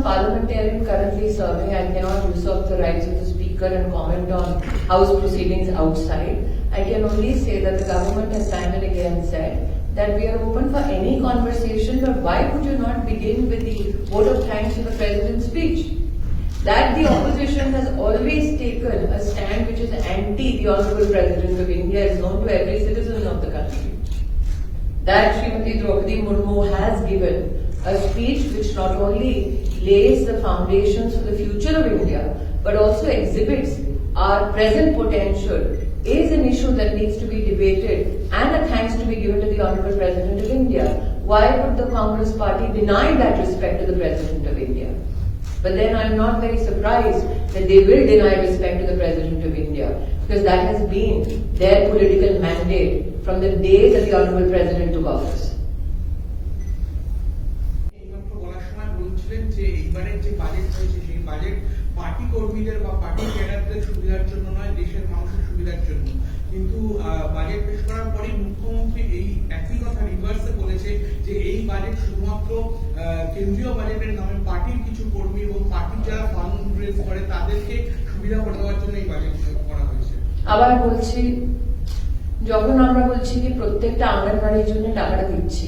parliamentarian currently serving, I cannot usurp the rights of the speaker and comment on House proceedings outside. I can only say that the government has time and again said that we are open for any conversation, but why would you not begin with the vote of thanks to the President's speech? That the opposition has always taken a stand which is anti the Honourable President of India is known to every citizen of the country. That Srimati Draupadi Murmu has given a speech which not only lays the foundations for the future of India, but also exhibits our present potential, is an issue that needs to be debated and a thanks to be given to the Honourable President of India. Why would the Congress party deny that respect to the President of India? But then I'm not very surprised that they will deny respect to the President of India, because that has been their political mandate from the day that the Honourable President took office. Party কর্মীদের বা party ক্যাডারদের সুবিধার জন্য নয়, দেশের মানুষের সুবিধার জন্য। কিন্তু বাজেট পেশ করার পরে মুখ্যমন্ত্রী এই একই কথা রিভার্সে বলেছে যে এই বাজেট শুধুমাত্র কেন্দ্রীয় বাজেটের নামে পার্টির কিছু কর্মী এবং পার্টির যারা ফান্ড রেজ করে তাদেরকে সুবিধা করে দেওয়ার জন্য এই বাজেট করা হয়েছে। আবার বলছি, যখন আমরা বলছি কি প্রত্যেকটা আঙ্গনবাড়ির জন্য টাকাটা দিচ্ছি,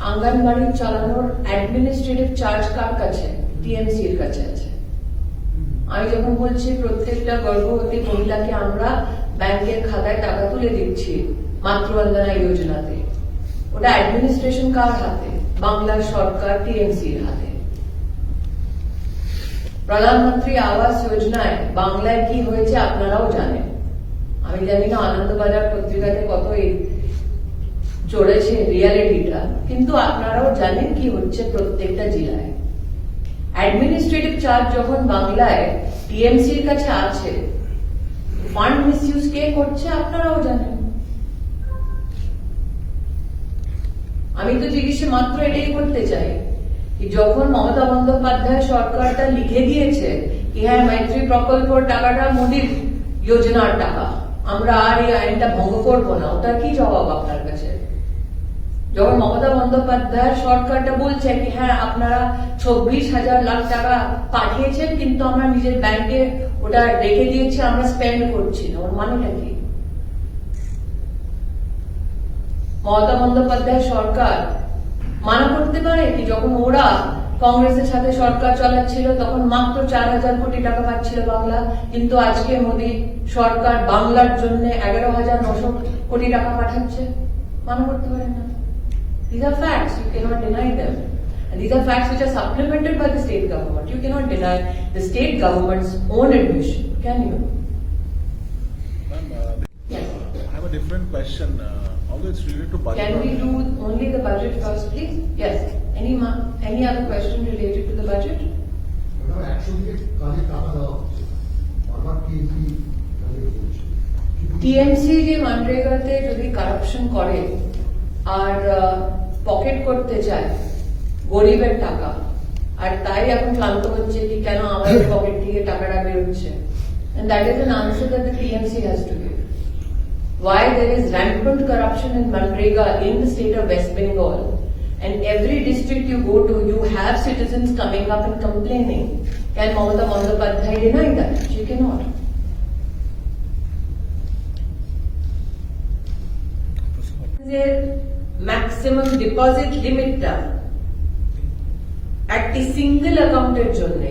আঙ্গনবাড়ি চালানোর অ্যাডমিনিস্ট্রেটিভ চার্জ কার কাছে? টিএমসি এর কাছে আছে। আমি যখন বলছি প্রত্যেকটা গর্ভবতী মহিলাকে আমরা ব্যাংকের খাতায় টাকা তুলে দিচ্ছি মাতৃবন্দনা যোজনাতে, ওটা অ্যাডমিনিস্ট্রেশন কার হাতে? বাংলার সরকার, টিএমসি এর হাতে। প্রধানমন্ত্রী আবাস যোজনায় বাংলায় কি হয়েছে আপনারাও জানেন। আমি জানি না আনন্দবাজার পত্রিকাতে কত চড়েছে রিয়ালিটিটা, কিন্তু আপনারাও জানেন কি হচ্ছে প্রত্যেকটা জেলায়। অ্যাডমিনিস্ট্রেটিভ চার্জ যখন বাংলায় টিএমসির কাছে আছে, ফান্ড মিসইউজ কে করছে আপনারাও জানেন। আমি তো জিজ্ঞেস মাত্র এটাই করতে চাই, যখন মমতা বন্দ্যোপাধ্যায় সরকারটা লিখে দিয়েছে কি হ্যাঁ মৈত্রী প্রকল্পের টাকাটা মোদীর যোজনার টাকা, আমরা আর এই আইনটা ভঙ্গ করবো না, ওটার কি জবাব আপনার কাছে? যখন মমতা বন্দ্যোপাধ্যায় সরকারটা বলছে কি হ্যাঁ আপনারা 26,000 লাখ টাকা পাঠিয়েছেন, কিন্তু আমরা নিজের ব্যাংকে ওটা রেখে দিয়েছি, আমরা স্পেন্ড করছি না, ওর মানেটা কি? মমতা বন্দ্যোপাধ্যায় সরকার মানা করতে পারে কি যখন ওরা কংগ্রেসের সাথে সরকার চালাচ্ছিল তখন মাত্র 4,000 কোটি টাকা পাচ্ছিল বাংলা, কিন্তু আজকে মোদী সরকার বাংলার জন্য 11,900 কোটি টাকা পাঠাচ্ছে? মানা করতে পারে না। These are facts, you cannot deny them. And these are facts which are supplemented by the state government. You cannot deny the state government's own admission, can you? Ma'am, yes. I have a different question. Although it's related to budget. Can we do only the budget first, please? Yes. Any other question related to the budget? TMC যে মানরেগাতে যদি corruption করে আর pocket করতে চায় গরিবের টাকা, আর তাই এখন ক্লান্ত হচ্ছে কি কেন আমাদের পকেট থেকে টাকাটা বেরোচ্ছে, and that is an answer that the TMC has to give. Why there is rampant corruption in Manrega in the state of West Bengal, and every district you go to you have citizens coming up and complaining. Can Mamata Bandyopadhyay deny that? She cannot. Their maximum deposit limitটা একটি single অ্যাকাউন্টের জন্য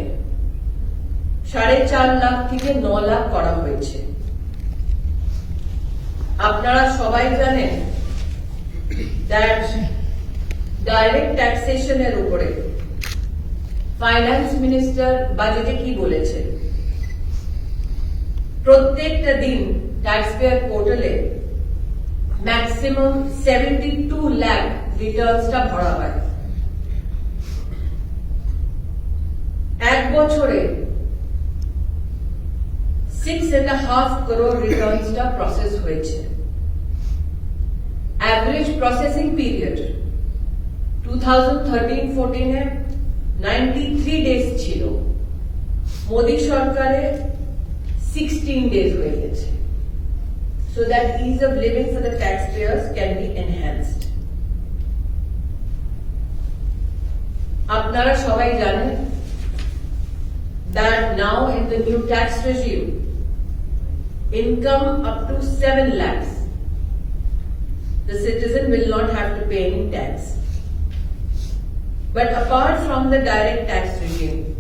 4.5 লাখ থেকে 9 লাখ করা হয়েছে। আপনারা সবাই জানেন that direct ট্যাক্সেশনের উপরে ফাইন্যান্স মিনিস্টার বাজেটে কি বলেছে? প্রত্যেকটা দিন ট্যাক্স পেয়ার পোর্টালে ম্যাক্সিমাম 72 লাখ রিটার্নসটা ভরা হয়। এক বছরে 6.5 crore রিটার্নসটা প্রসেস হয়েছে। অ্যাভারেজ প্রসেসিং পিরিয়ড 2013-14 93 ডেজ ছিল, মোদী সরকারের 16 ডেজ হয়ে গেছে। So that ease of living for the taxpayers can be enhanced. আপনারা সবাই জানেন that now in the new tax regime, income up to 7 lakhs, the citizen will not have to pay any tax. But apart from the direct tax regime,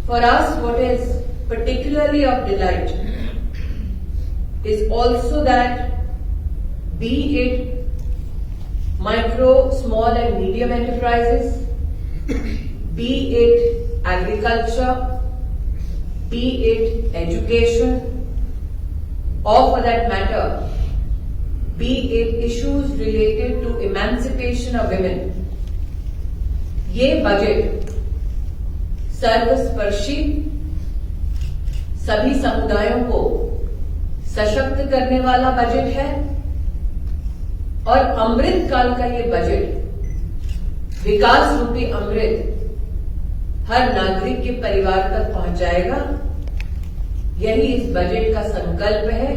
for us what is particularly of delight is also that be it micro, small and medium enterprises, be it agriculture, be it education, or for that matter, be it issues related to emancipation of women, ये budget सर्वस्पर्शी, सभी समुदायों को सशक्त करने वाला budget है और अमृत काल का ये बजट विकास रूपी अमृत हर नागरिक के परिवार तक पहुंचाएगा। यही इस बजट का संकल्प है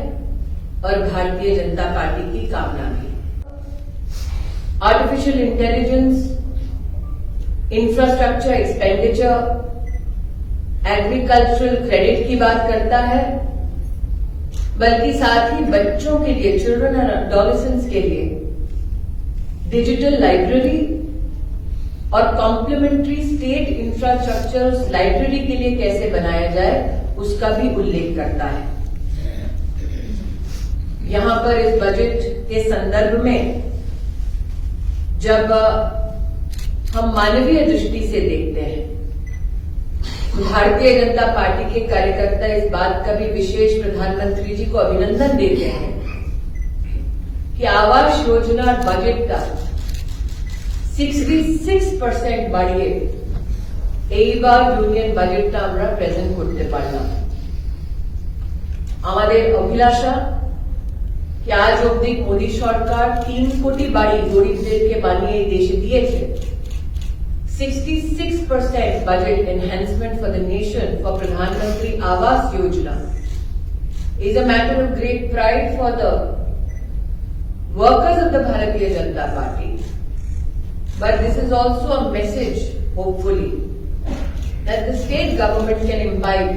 और भारतीय जनता पार्टी की कामना भी। Artificial intelligence, infrastructure expenditure, agricultural credit की बात करता है, बल्कि साथ ही बच्चों के लिए, चिल्ड्रन एंड एडोलेसेंट्स के लिए डिजिटल लाइब्रेरी और कॉम्प्लीमेंट्री स्टेट इंफ्रास्ट्रक्चर लाइब्रेरी के लिए कैसे बनाया जाए उसका भी उल्लेख करता है। यहां पर इस बजट के संदर्भ में जब हम मानवीय दृष्टि से देखते हैं, भारतीय जनता पार्टी के कार्यकर्ता इस बात का भी विशेष प्रधानमंत्री जी को अभिनंदन देते हैं कि आवास योजना बजट का 66% বাড়িয়ে এইবার ইউনিয়ন বাজেটটা আমরা প্রেজেন্ট করতে পারলাম। আমাদের অভিলাষা कि आज অবধি মোদী সরকার 3 কোটি বাড়ি গরিবদেরকে বানিয়ে এই দেশে দিয়েছে। 66% budget enhancement for the nation for Pradhan Mantri Awas Yojana is a matter of great pride for the workers of the Bharatiya Janata Party. But this is also a message, hopefully, that the state government can imbibe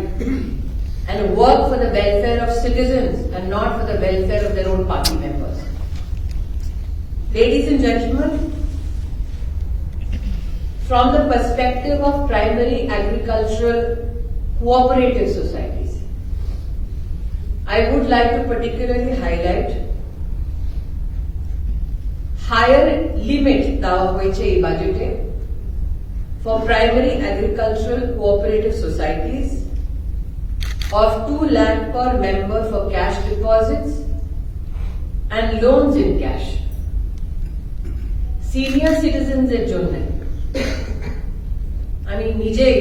and work for the welfare of citizens and not for the welfare of their own party members. Ladies and gentlemen, from the perspective of primary agricultural cooperative societies, I would like to particularly highlight higher limit দেওয়া হয়েছে এই বাজেটে for primary agricultural cooperative societies of 2 lakh per member for cash deposits and loans in cash. Senior citizens এর জন্য আমি নিজেই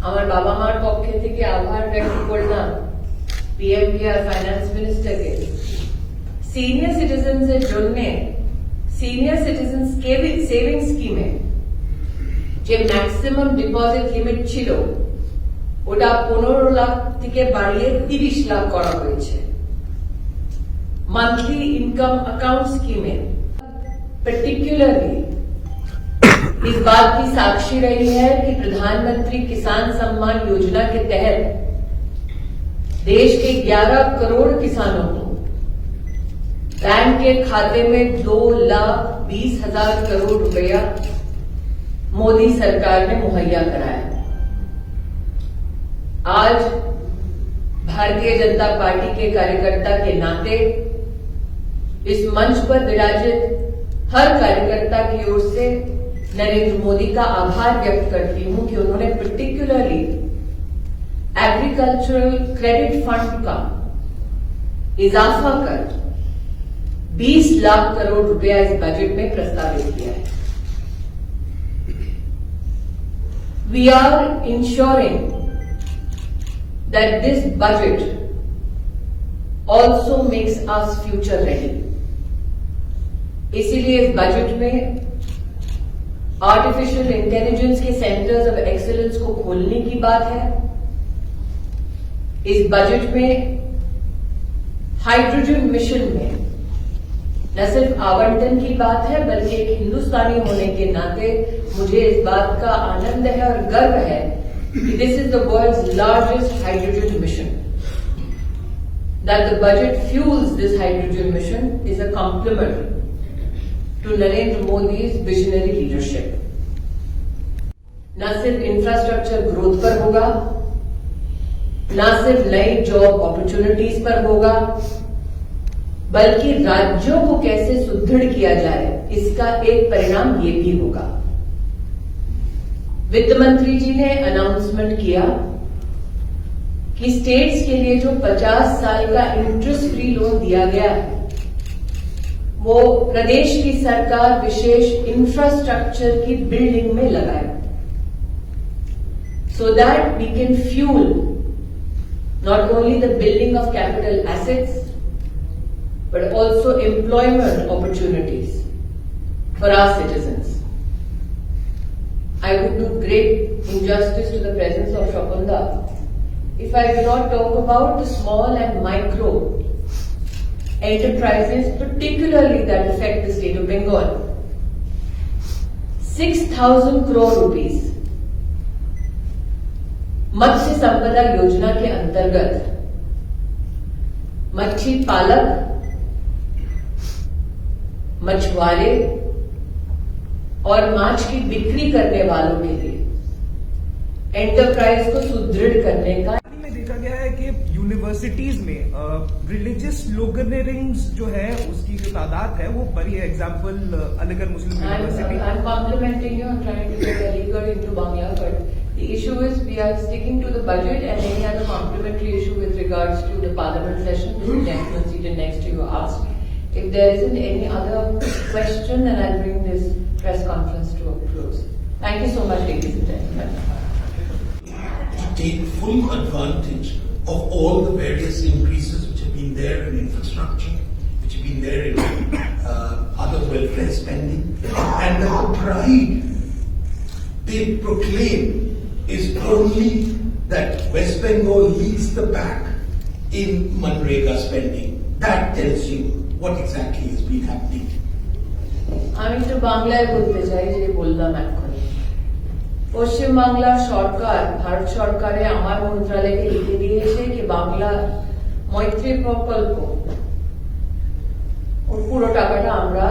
আমার বাবা মার পক্ষে থেকে আভার ব্যক্ত করলাম পিএমকে আর ফাইন্যান্স মিনিস্টারকে। সিনিয়র সিটিজেন্স এর জন্য সিনিয়র সিটিজেন সেভিং স্কিমে যে ম্যাক্সিমাম ডিপোজিট লিমিট ছিল ওটা 15 লাখ থেকে বাড়িয়ে 30 লাখ করা হয়েছে। मंथली इनकम अकाउंट स्कीमें पर्टिकुलरली इस बात की साक्षी रही है कि प्रधानमंत्री किसान सम्मान योजना के तहत देश के 11 करोड़ किसानों को बैंक के खाते में 2,20,000 करोड़ रुपया मोदी सरकार ने मुहैया कराया। आज भारतीय जनता पार्टी के कार्यकर्ता के नाते इस मंच पर विराजित हर कार्यकर्ता की ओर से नरेंद्र मोदी का आभार व्यक्त करती हूं कि उन्होंने पर्टिकुलरली एग्रीकल्चरल क्रेडिट फंड का इजाफा कर 20 लाख करोड़ रुपया इस बजट में प्रस्तावित किया है। We are ensuring that this budget also makes us future ready. इसीलिए इस बजट में आर्टिफिशियल इंटेलिजेंस के सेंटर्स ऑफ एक्सीलेंस को खोलने की बात है। इस बजट में हाइड्रोजन मिशन में न सिर्फ आवंटन की बात है बल्कि एक हिंदुस्तानी होने के नाते मुझे इस बात का आनंद है और गर्व है this is the world's largest hydrogen mission. That the budget fuels this hydrogen mission is a compliment to Narendra Modi's visionary leadership. न सिर्फ इंफ्रास्ट्रक्चर ग्रोथ पर होगा, न सिर्फ नई जॉब अपॉर्चुनिटीज पर होगा, बल्कि राज्यों को कैसे सुदृढ़ किया जाए इसका एक परिणाम ये भी होगा। वित्त मंत्री जी ने अनाउंसमेंट किया कि स्टेट्स के लिए जो 50 साल का इंटरेस्ट फ्री लोन दिया गया है वो प्रदेश की सरकार विशेष इंफ्रास्ट्रक्चर की बिल्डिंग में लगाए, so that we can fuel not only the building of capital assets but also employment opportunities for our citizens. I would do great injustice to the presence of Shapanda if I do not talk about the small and micro enterprises, particularly that affect the state of Bengal. 6,000 crore rupees मत्स्य संपदा योजना के अंतर्गत मच्छी पालक, मछुआरे और माछ की बिक्री करने वालों के लिए एंटरप्राइज को सुदृढ़ करने का में देखा गया है कि यूनिवर्सिटीज में रिलीजियस स्लोगनरिंग्स जो है उसकी जो तादाद है वो बड़ी है। Example Aligarh Muslim university. I'm complimenting you and trying to get Aligarh into Bangla, but the issue is we are sticking to the budget and any other complementary issue with regards to the parliament session. This gentleman seated next to you asked. If there isn't any other question, then I'll bring this press conference to a close. Thank you so much, ladies and gentlemen. Take full advantage of all the various increases which have been there in infrastructure, which have been there in other welfare spending, and that the pride they proclaim is only that West Bengal leads the pack in Manrega spending. That tells you what exactly has been happening. আমি তো বাংলায় বলতে চাই যে বললাম এক্ষুনি। পশ্চিম বাংলার সরকার, ভারত সরকারে আমার মন্ত্রণালয়কে লিখে দিয়েছে কি বাংলা মৈত্রী প্রকল্প ওর পুরো টাকাটা আমরা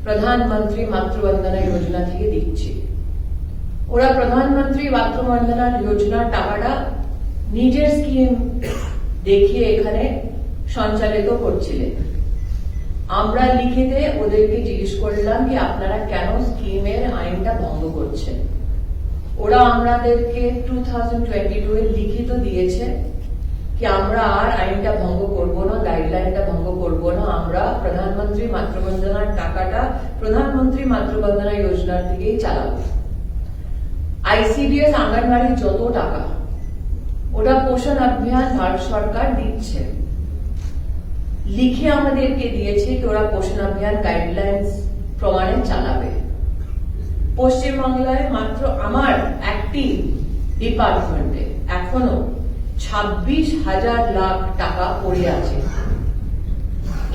প্রধানমন্ত্রী মাতৃবন্দনা যোজনা থেকে দিচ্ছি। ওরা প্রধানমন্ত্রী মাতৃবন্দনা যোজনার টাকাটা নিজের স্কিম দেখিয়ে এখানে সঞ্চালিত করছিলেন। আমরা লিখিতে ওদেরকে জিজ্ঞেস করলাম কি আপনারা কেন স্কিমের আইনটা ভঙ্গ করছেন। ওরা আমাদেরকে 2022 এর লিখিত দিয়েছে কি আমরা আর আইনটা ভঙ্গ করব না, গাইডলাইনটা ভঙ্গ করব না, আমরা প্রধানমন্ত্রী মাতৃবন্দনার টাকাটা প্রধানমন্ত্রী মাতৃবন্দনা যোজনার থেকেই চালাবো। আইসিডিএস আঙ্গনবাড়ির যত টাকা ওটা পোষণ অভিযান ভারত সরকার দিচ্ছে, লিখে আমাদেরকে দিয়েছে কি ওরা পোষণ অভিযান গাইডলাইন্স প্রমাণে চালাবে। পশ্চিমবাংলায় মাত্র আমার একটি ডিপার্টমেন্টে এখনো 26,000 লাখ টাকা পড়ে আছে।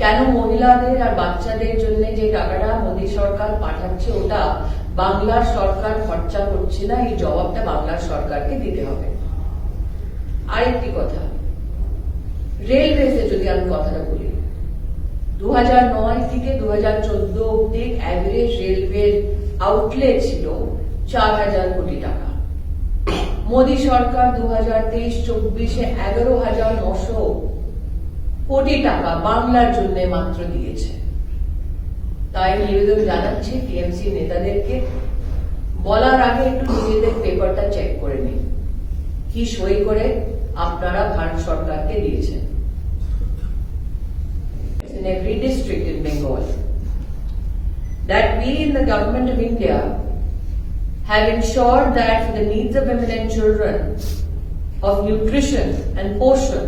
কেন মহিলাদের আর বাচ্চাদের জন্য যে টাকাটা মোদী সরকার পাঠাচ্ছে ওটা বাংলার সরকার খরচা করছে না, এই জবাবটা বাংলার সরকারকে দিতে হবে। আরেকটি কথা, রেলওয়েতে যদি আমি কথাটা বলি, 2009 থেকে 2014 অব্দি অ্যাভারেজ রেলওয়ের আউটলে ছিল 4,000 কোটি টাকা। মোদী সরকার 2023-24 11,900 কোটি টাকা বাংলার জন্য মাত্র দিয়েছে। তাই নিবেদন জানাচ্ছি টিএমসি নেতাদেরকে বলার আগে একটু নিজেদের পেপারটা চেক করে নিন কি সই করে আপনারা ভারত সরকারকে দিয়েছেন। In every district in Bengal, that we in the government of India have ensured that for the needs of women and children of nutrition and portion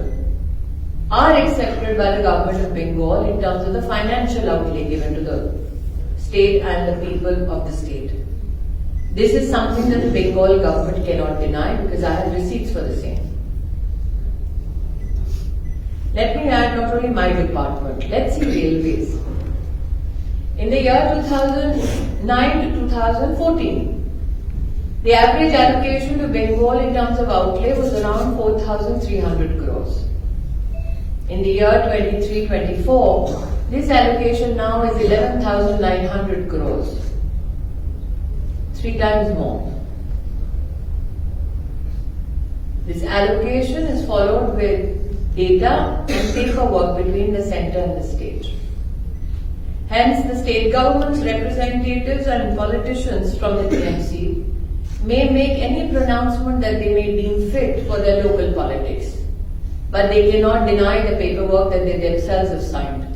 are accepted by the government of Bengal in terms of the financial outlay given to the state and the people of the state. This is something that the Bengal government cannot deny because I have receipts for the same. Let me add not only my department, let's see railways. In the year 2009 to 2014, The average allocation to Bengal in terms of outlay was around 4,300 crores. In the year 23-24, this allocation now is 11,900 crores. 3 times more. This allocation is followed with data and paperwork between the centre and the state. Hence, the state government's representatives and politicians from the TMC may make any pronouncement that they may deem fit for their local politics, but they cannot deny the paperwork that they themselves have signed.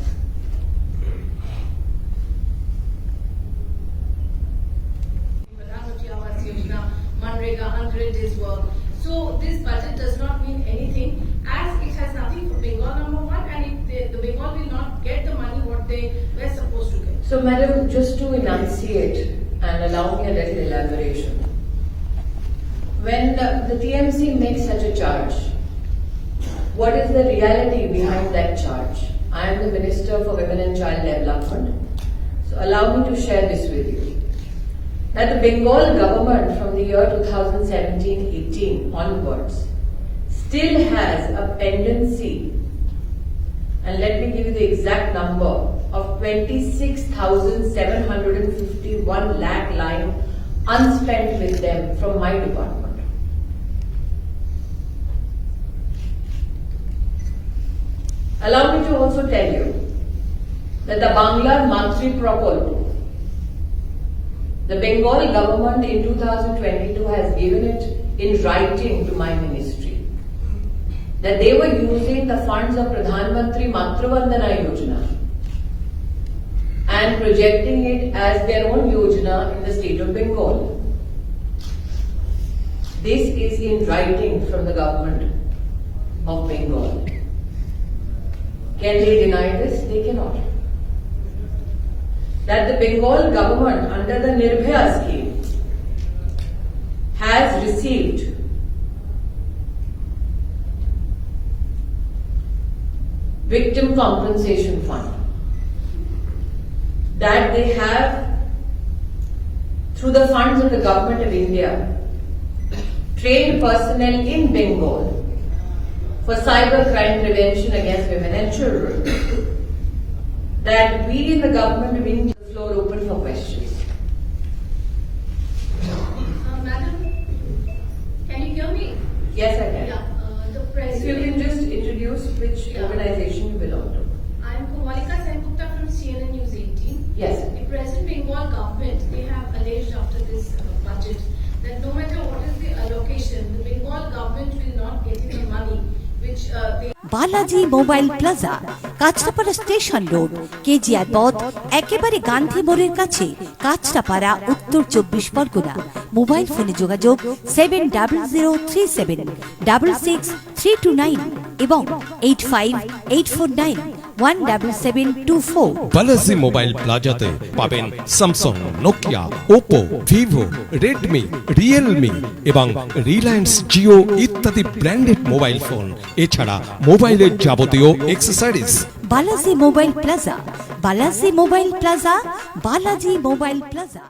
Pradhan Mantri Awas Yojana, Manrega, Ungrid is work. So this budget does not mean anything, as it has nothing for Bengal, number one, and the Bengal will not get the money what they were supposed to get. So, Madam, just to enunciate and allow me a little elaboration. When the TMC makes such a charge, what is the reality behind that charge? I am the Minister for Women and Child Development, so allow me to share this with you. That the Bengal government from the year 2017-18 onwards still has a pendency, and let me give you the exact number, of 26,751 lakh lying unspent with them from my department. Allow me to also tell you that the Bangla Mantri Prakalp, the Bengal government in 2022 has given it in writing to my ministry that they were using the funds of Pradhan Mantri Matru Vandana Yojana and projecting it as their own Yojana in the state of Bengal. This is in writing from the government of Bengal. Can they deny this? They cannot. That the Bengal government under the Nirbhaya scheme has received victim compensation fund, that they have, through the funds of the government of India, trained personnel in Bengal for cyber crime prevention against women and children, that we in the government of India, the floor open for questions. Madam, can you hear me? Yes, I can. Yeah, the If you president. can just introduce which Yeah. organization you belong to. I am Komalika Sengupta from CNN News 18. Yes. The present Bengal government, they have alleged after this budget that no matter what is the allocation, the Bengal government will not get the money which they Balaji mobile plaza, Kanchrapara station road, KGR পথ, একেবারে গান্ধী মোড়ের কাছে, কাঁচরাপাড়া, উত্তর 24 Pargana. Mobile ফোনে যোগাযোগ 7037666329 এবং 8584917724। Balaji mobile প্লাজাতে পাবেন Samsung, Nokia, Oppo, Vivo, Redmi, Realme এবং রিলায়েন্স জিও ইত্যাদি ব্র্যান্ডেড মোবাইল ফোন, এছাড়া মোবাইলের যাবতীয় accessories. Balaji mobile plaza, Balaji mobile plaza, Balaji mobile plaza.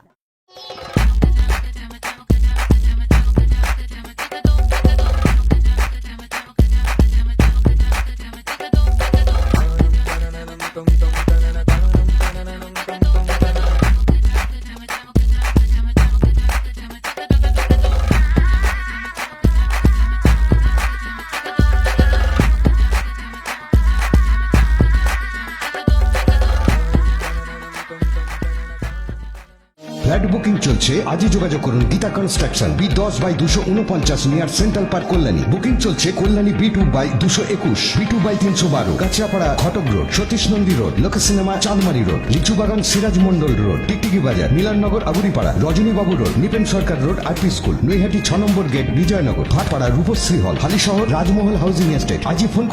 Flat booking চলছে, আজই যোগাযোগ করুন Gita construction, B10/249 near central park, Kalyani. Booking চলছে কল্যাণী B2/221, B2/312, কাঁচরাপাড়া ঘটক রোড, সতীশ নন্দী রোড, লোক সিনেমা চাঁদমারি রোড, লিচুবাগান সিরাজ মন্ডল রোড, টিকটিকি বাজার, মিলননগর আগুরিপাড়া, রজনীবাবু রোড, নিপেন সরকার রোড, আরপি স্কুল, নৈহাটি 6 নম্বর গেট, বিজয়নগর, ভাটপাড়া, রূপশ্রী হল, হালিশহর, রাজমহল হাউজিং এস্টেট। আজই ফোন